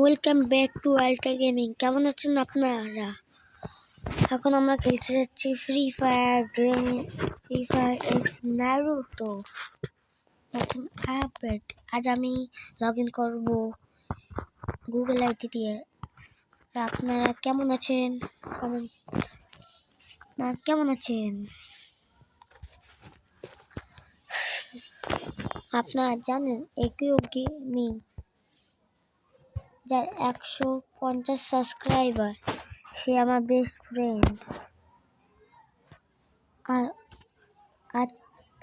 Welcome back to ultra gaming. কেমন আছেন আপনারা? এখন আমরা খেলতে যাচ্ছি ফ্রি ফায়ার এক্স নারুটো নতুন আপডেট। আজ আমি লগ ইন করবো গুগল আইডি দিয়ে। আপনারা কেমন আছেন? আপনারা জানেন একিও গেমিং যার 150 সাবস্ক্রাইবার, সে আমার বেস্ট ফ্রেন্ড। আর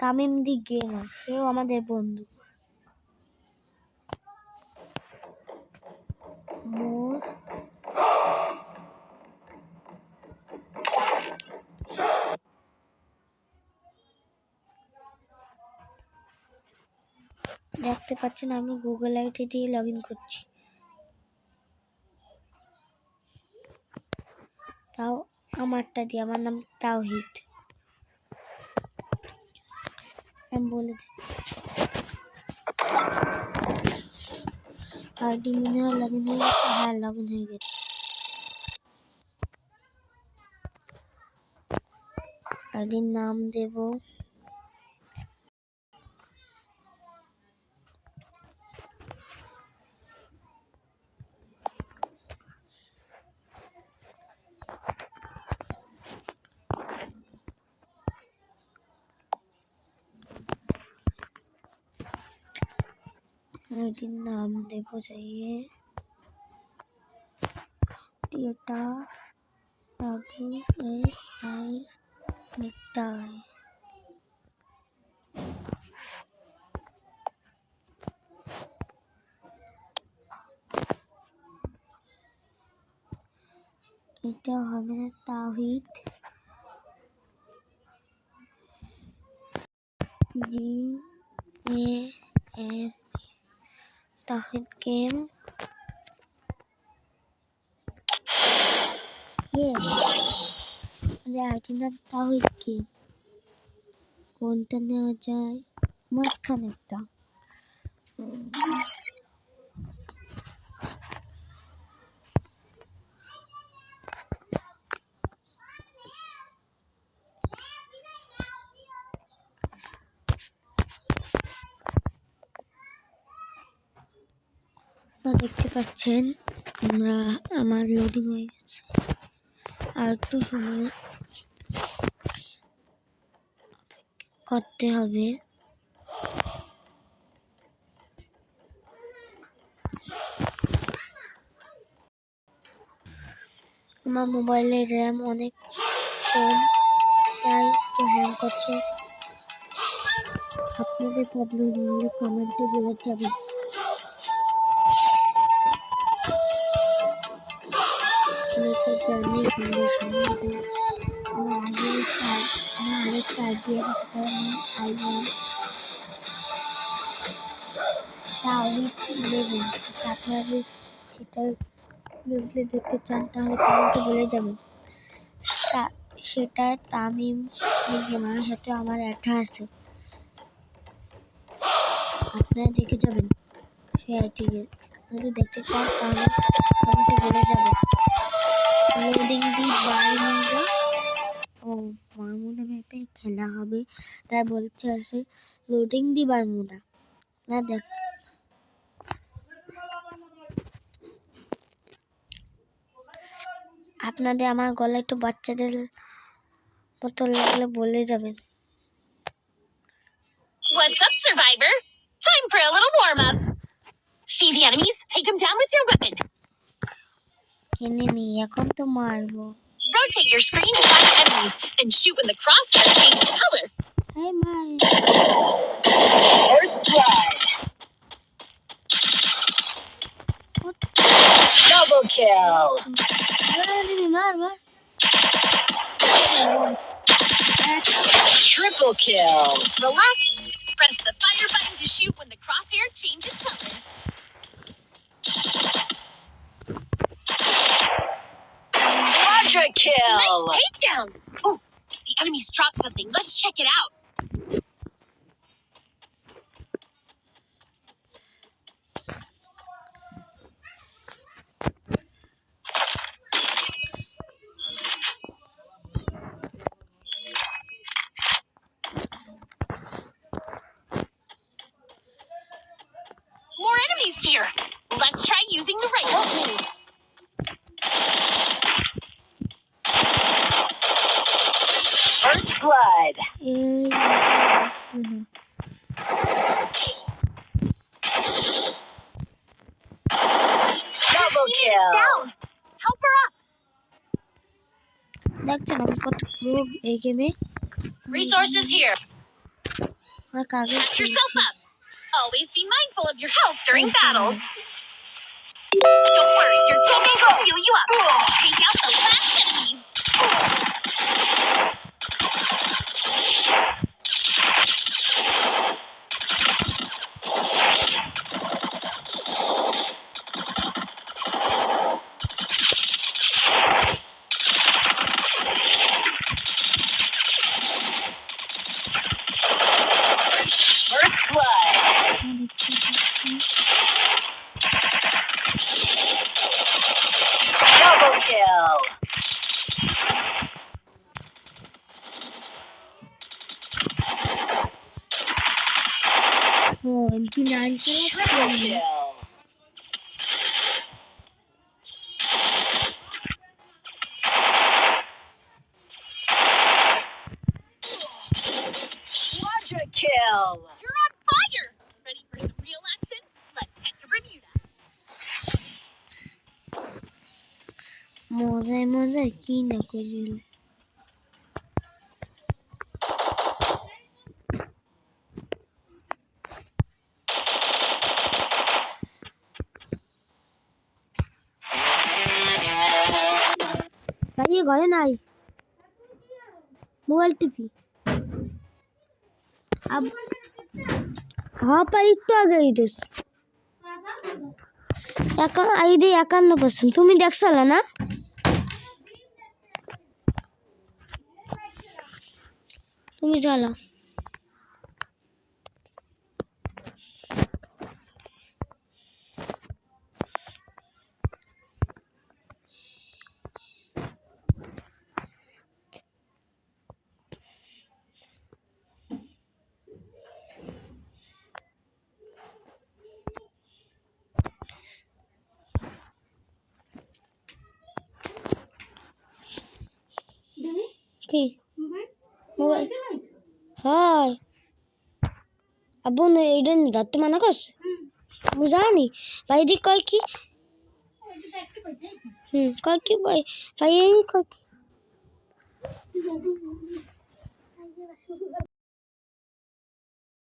তামিম দি গেমার, সেও আমাদের বন্ধু। দেখতে পাচ্ছেন আমি গুগল আইডি দিয়ে লগ ইন করছি। তাও আমারটা দিয়ে, আমার নাম তাওহিদ। আমি বলে দিচ্ছি আইডি মনে হয় লগ ইন হয়ে গেছে। হ্যাঁ, লগ ইন হয়ে গেছে। আইডির নাম দেব যাইয়ে টিটা WSI নিতাই। এটা হবে না, তাওহিদ GAM, তাওহিদ গেম। আইডির নাম তাওহিদ গেম। কোনটা নেওয়া যায়? মাঝখানেরটা। দেখতে পাচ্ছেন আমার লোডিং হয়ে গেছে। আর একটু সময় করতে হবে। আমার মোবাইলের র্যাম অনেক কম, তাই একটু হ্যাং করছে। আপনাদের প্রবলেম হলে কমেন্টে বলে যাবেন। জার্নি সামনে আমার আরেকটা আইডি আছে, সেটা আইডিয়া তাওহিদ 11। আপনারা যদি সেটা গেমপ্লে দেখতে চান তাহলে কমেন্টে বলে যাবেন। সেটা তামিম গেমার, সেটা আমার অ্যাডটা আছে, আপনারা দেখে যাবেন। সে আইডি যদি দেখতে চান তাহলে কমেন্টে বলে যাবেন। লোডিং দি বারমুডা ম্যাপে খেলা হবে, তাই বলছে আছে লোডিং দি বারমুডা। না দেখ, আপনাদের আমার গলা একটু বাচ্চাদের মতো লাগলে বলে যাবেন। What's up, Survivor? Time for a little warm-up. See the enemies? Take them down with your weapon. Enemy এখন তো মারবো। Rotate your screen to find enemies and shoot when the crosshair changes color. Hey, my First blood. Double kill. Mar. Triple kill. Relax. Press the fire button to shoot when the crosshair changes color. Quadra kill. Nice takedown. Oh, the enemies dropped something. Let's check it out. here. Let's try using the rifle. First blood. Double kill. Down. Help her up. দেখছেন আমি কত pro এই গেমে। Resources here. আর কাগজ Patch yourself up. Always be mindful of your health during battles. Don't worry, your teammates will heal you up. Take out the last enemies. First blood. Double kill. O MP9 Triple kill. Quadra kill. You're on fire. Ready for some real action? Let's head to Bermuda. মজায় মজায় কি না করিল। ভাই এ ঘরে নাই, mobile TV. হ্যাঁ পাই একটু আগেই দিস এই দিয়ে 51%। তুমি দেখছালা না? তুমি চালা কি মোবাইল? হয় আব্বু এইটা ধরতে মানা করছে, আমি জানি। ভাই দিক কয় কি কয় কি ভাই, ভাই এই কয় কি